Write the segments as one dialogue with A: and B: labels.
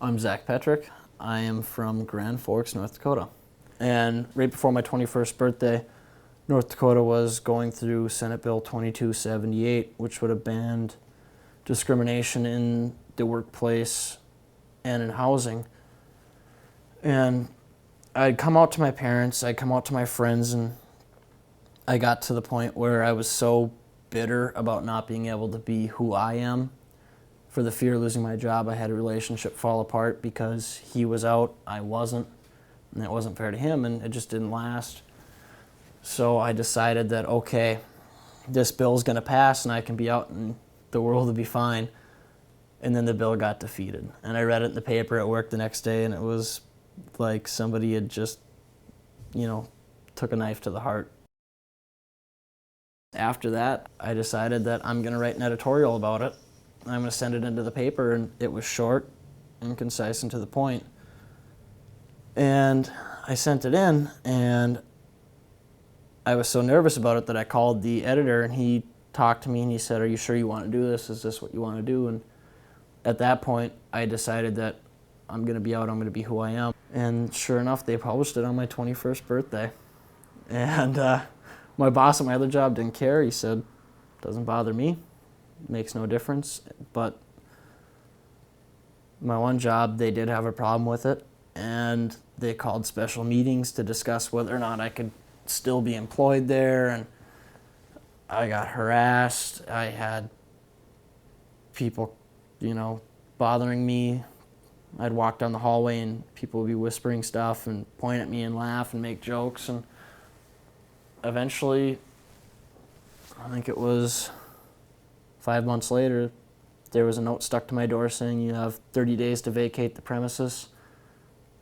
A: I'm Zack Petrick. I am from Grand Forks, North Dakota. And right before my 21st birthday, North Dakota was going through Senate Bill 2278, which would have banned discrimination in the workplace and in housing. And I'd come out to my parents, I'd come out to my friends, and I got to the point where I was so bitter about not being able to be who I am. For the fear of losing my job, I had a relationship fall apart because he was out, I wasn't, and it wasn't fair to him, and it just didn't last. So I decided that, okay, this bill's going to pass and I can be out and the world will be fine. And then the bill got defeated. And I read it in the paper at work the next day, and it was like somebody had just, took a knife to the heart. After that, I decided that I'm going to write an editorial about it. I'm going to send it into the paper, and it was short and concise and to the point. And I sent it in, and I was so nervous about it that I called the editor, and he talked to me and he said, "Are you sure you want to do this? Is this what you want to do?" And at that point, I decided that I'm going to be out, I'm going to be who I am. And sure enough, they published it on my 21st birthday. And my boss at my other job didn't care. He said, "Doesn't bother me. Makes no difference." But my one job, they did have a problem with it, and they called special meetings to discuss whether or not I could still be employed there. And I got harassed. I had people, bothering me. I'd walk down the hallway and people would be whispering stuff and point at me and laugh and make jokes. And eventually, I think it was 5 months later, there was a note stuck to my door saying, "You have 30 days to vacate the premises.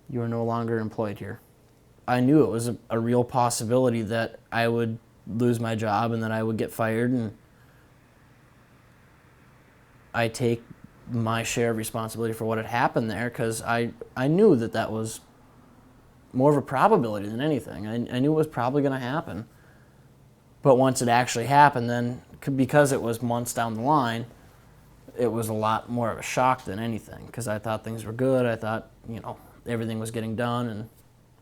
A: You are no longer employed here." I knew it was a real possibility that I would lose my job and that I would get fired. And I take my share of responsibility for what had happened there, because I knew that was more of a probability than anything. I knew it was probably going to happen. But once it actually happened, then because it was months down the line, it was a lot more of a shock than anything, because I thought things were good. I thought, everything was getting done and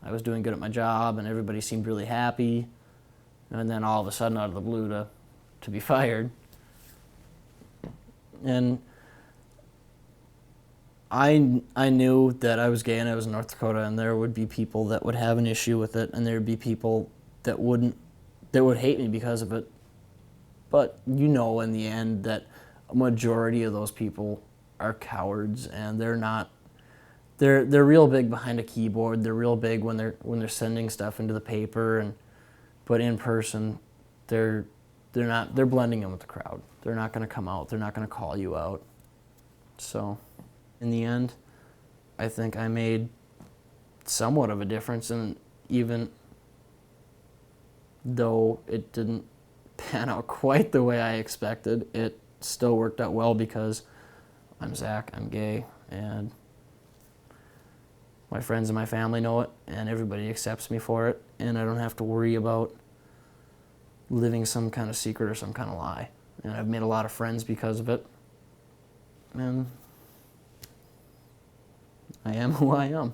A: I was doing good at my job and everybody seemed really happy. And then all of a sudden, out of the blue, to be fired. And I knew that I was gay and I was in North Dakota, and there would be people that would have an issue with it, and there would be people that would hate me because of it. But in the end that a majority of those people are cowards, and they're real big behind a keyboard. They're real big when they're sending stuff into the paper, but in person they're blending in with the crowd. They're not going to come out. They're not going to call you out. So in the end, I think I made somewhat of a difference, and even though it didn't pan out quite the way I expected, it still worked out well because I'm Zack, I'm gay, and my friends and my family know it, and everybody accepts me for it, and I don't have to worry about living some kind of secret or some kind of lie. And I've made a lot of friends because of it, and I am who I am.